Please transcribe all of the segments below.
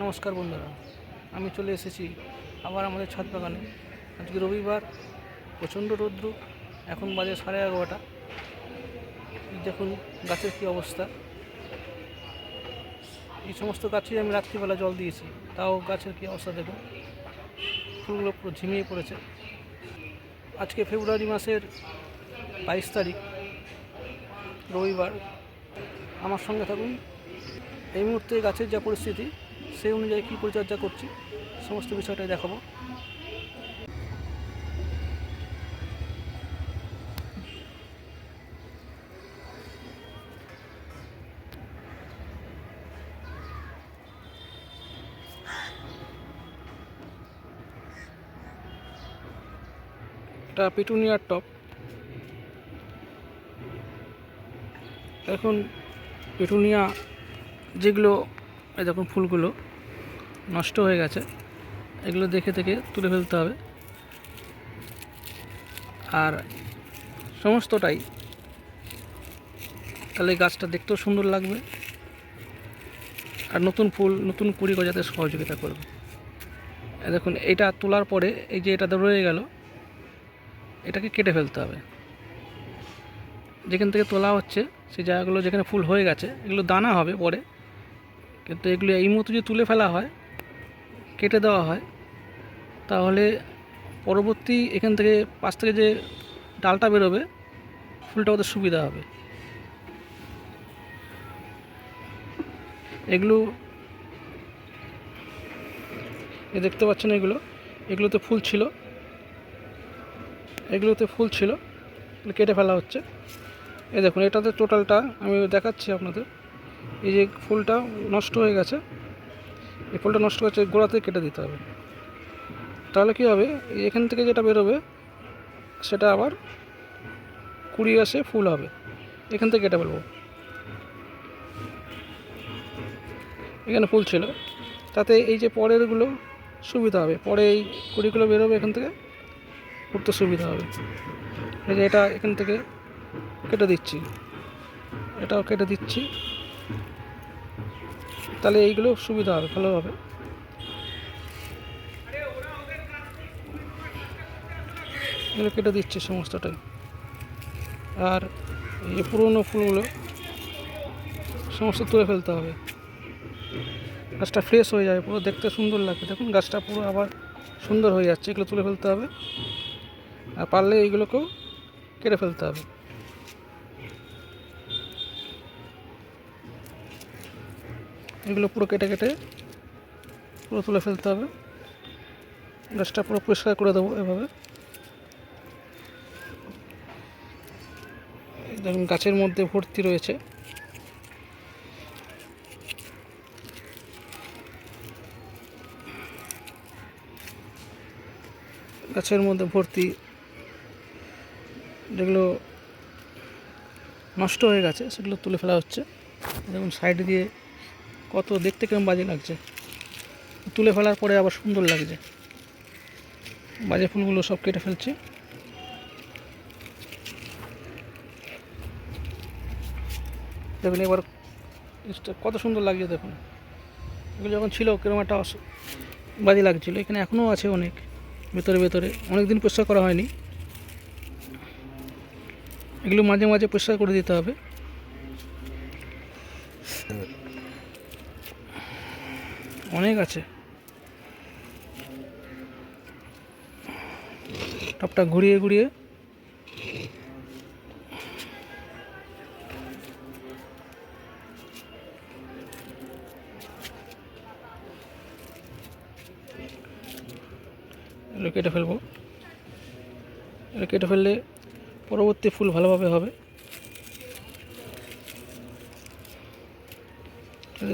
নমস্কার বন্ধুরা, আমি চলে এসেছি আবার আমাদের ছাদ বাগানে। আজকে রবিবার, প্রচণ্ড রৌদ্র। এখন বাজে 11:30। দেখুন গাছের কী অবস্থা। এই সমস্ত গাছেই আমি রাত্রিবেলা জল দিয়েছি, তাও গাছের কী অবস্থা দেখুন। ফুলগুলো পুরো ঝিমিয়ে পড়েছে। আজকে ফেব্রুয়ারি মাসের 22 তারিখ, রবিবার। আমার সঙ্গে থাকুন। এই মুহূর্তে গাছের যা পরিস্থিতি, সেই অনুযায়ী কী পরিচর্যা করছি সমস্ত বিষয়টাই দেখাবো। এটা পিটুনিয়ার টব। এখন পিটুনিয়া যেগুলো, এই দেখুন ফুলগুলো নষ্ট হয়ে গেছে, এগুলো দেখে থেকে তুলে ফেলতে হবে। আর সমস্তটাই, তাহলে গাছটা দেখতেও সুন্দর লাগবে আর নতুন ফুল নতুন কুড়ি গজাতে সহযোগিতা করবে। দেখুন এটা তোলার পরে এই যে এটা রয়ে গেল, এটাকে কেটে ফেলতে হবে। যেখান থেকে তোলা হচ্ছে সেই জায়গাগুলো যেখানে ফুল হয়ে গেছে, এগুলো দানা হবে পরে, কিন্তু এগুলো এই মতো যদি তুলে ফেলা হয়, কেটে দেওয়া হয়, তাহলে পরবর্তী এখান থেকে পাশ থেকে যে ডালটা বেরোবে, ফুলটা ওদের সুবিধা হবে। এগুলো দেখতে পাচ্ছেন, এগুলোতে ফুল ছিল, কেটে ফেলা হচ্ছে। এই দেখুন এটাতে টোটালটা আমি দেখাচ্ছি আপনাদের। এই যে ফুলটা নষ্ট হয়ে গেছে, এই ফুলটা নষ্ট হয়েছে, গোড়াতে কেটে দিতে হবে। তাহলে কী হবে, এখান থেকে যেটা বেরোবে সেটা আবার কুড়ি আসে ফুল হবে। এখান থেকে কেটে ফেলবো। এখানে ফুল ছিল, তাতে এই যে পরেরগুলো সুবিধা হবে, পরে এই কুড়িগুলো বেরোবে, এখান থেকে উঠতে সুবিধা হবে। এই যে এটা এখান থেকে কেটে দিচ্ছি, এটাও কেটে দিচ্ছি, তাহলে এইগুলো সুবিধা হবে, ভালোভাবে। এগুলো কেটে দিচ্ছি সমস্তটাই। আর এই পুরনো ফুলগুলো সমস্ত তুলে ফেলতে হবে। গাছটা ফ্রেশ হয়ে যাবে, পুরো দেখতে সুন্দর লাগে। দেখুন গাছটা পুরো আবার সুন্দর হয়ে যাচ্ছে। এগুলো তুলে ফেলতে হবে, আর পারলে এইগুলোকেও কেটে ফেলতে হবে। এগুলো পুরো কেটে কেটে পুরো তুলে ফেলতে হবে। গাছটা পুরো পরিষ্কার করে দেবো এভাবে। দেখুন গাছের মধ্যে ভর্তি রয়েছে। গাছের মধ্যে ভর্তি, যেগুলো নষ্ট হয়ে গেছে সেগুলো তুলে ফেলা হচ্ছে। দেখুন সাইড দিয়ে কত দেখতে কেমন বাজে লাগছে, তুলে ফেলার পরে আবার সুন্দর লাগছে। বাজে ফুলগুলো সব কেটে ফেলছি। দেখুন এবার কত সুন্দর লাগছে। দেখুন এগুলো যখন ছিল কিরকম একটা বাজে লাগছিলো। এখানে এখনও আছে অনেক ভেতরে ভেতরে, অনেক দিন পরিষ্কার করা হয়নি। এগুলো মাঝে মাঝে পরিষ্কার করে দিতে হবে। অনেক আছে। টপটা ঘুরিয়ে ঘুরিয়ে এগুলো কেটে ফেলবো। এগুলো কেটে ফেললে পরবর্তী ফুল ভালোভাবে হবে।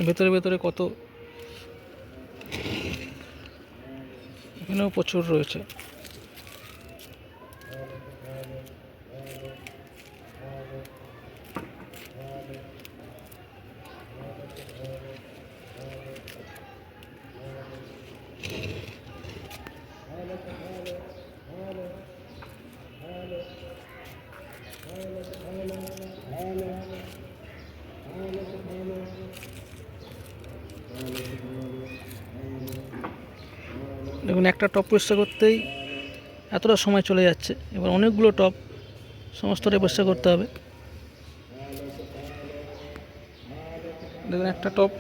ভেতরে ভেতরে কত, এখানেও প্রচুর রয়েছে। দেখুন একটা টব পরিষ্কার করতেই এতটা সময় চলে যাচ্ছে। এবার অনেকগুলো টব সমস্তটাই পরিষ্কার করতে হবে। দেখুন একটা টব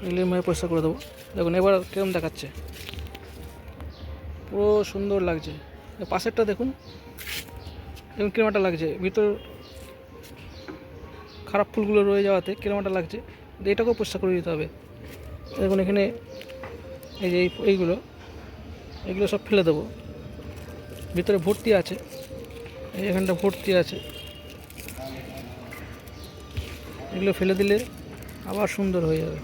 এগুলো আমি পরিষ্কার করে দেবো। দেখুন এবার কিরকম দেখাচ্ছে, পুরো সুন্দর লাগছে। পাশেরটা দেখুন এবং কিরমাটা লাগছে, ভিতর খারাপ ফুলগুলো রয়ে যাওয়াতে কিরমাটা লাগছে। এটাকেও পরিষ্কার করে দিতে হবে। দেখুন এখানে এই যে এইগুলো সব ফেলে দেবো। ভিতরে ভর্তি আছে, এখানটা ভর্তি আছে, এগুলো ফেলে দিলে আবার সুন্দর হয়ে যাবে।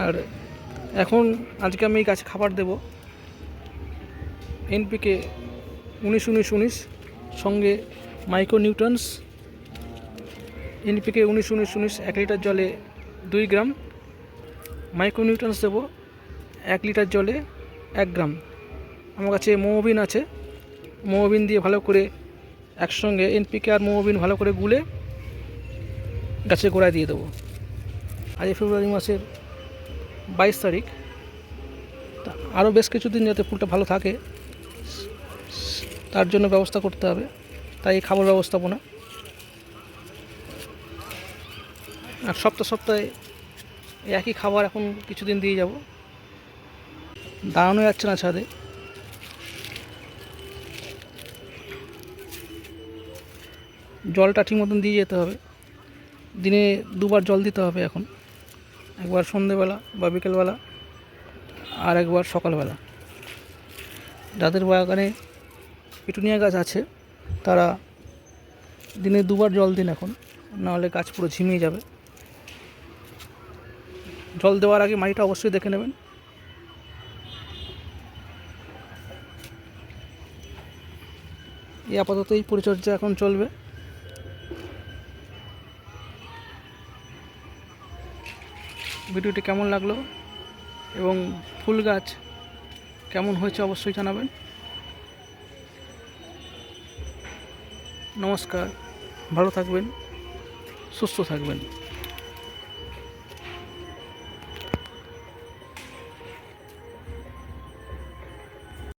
আর এখন আজকে আমি এই গাছে খাবার দেব এনপিকে 19-19-19 সঙ্গে মাইক্রোনিউট্রিয়েন্টস। এনপিকে 19-19-19 1 লিটার জলে 2 গ্রাম, মাইক্রোনিউট্রিয়েন্টস দেবো 1 লিটার জলে 1 গ্রাম। আমার কাছে মোমোবিন আছে, মোমোবিন দিয়ে ভালো করে একসঙ্গে এনপিকে আর মোমোবিন ভালো করে গুলে গাছের গোড়ায় দিয়ে দেবো। আজ ফেব্রুয়ারি মাসের 22 তারিখ। তা আরও বেশ কিছুদিন যাতে ফুলটা ভালো থাকে তার জন্য ব্যবস্থা করতে হবে, তাই এই খাবার ব্যবস্থাপনা। আর সপ্তাহে একই খাবার এখন কিছুদিন দিয়ে যাব। দাঁড়ানো যাচ্ছে না ছাদে। জলটা ঠিক মতন দিয়ে যেতে হবে, দিনে 2 বার জল দিতে হবে এখন, একবার সন্ধেবেলা বা বিকেলবেলা আর একবার সকালবেলা। যাদের বাগানে পিটুনিয়া গাছ আছে তারা দিনে 2 বার জল দিন এখন, নাহলে গাছ পুরো ঝিমিয়ে যাবে। জল দেওয়ার আগে মাটিটা অবশ্যই দেখে নেবেন। এই আপাতত এই পরিচর্যা এখন চলবে। ভিডিওটি কেমন লাগলো এবং ফুল গাছ কেমন হয়েছে অবশ্যই জানাবেন। নমস্কার, ভালো থাকবেন, সুস্থ থাকবেন।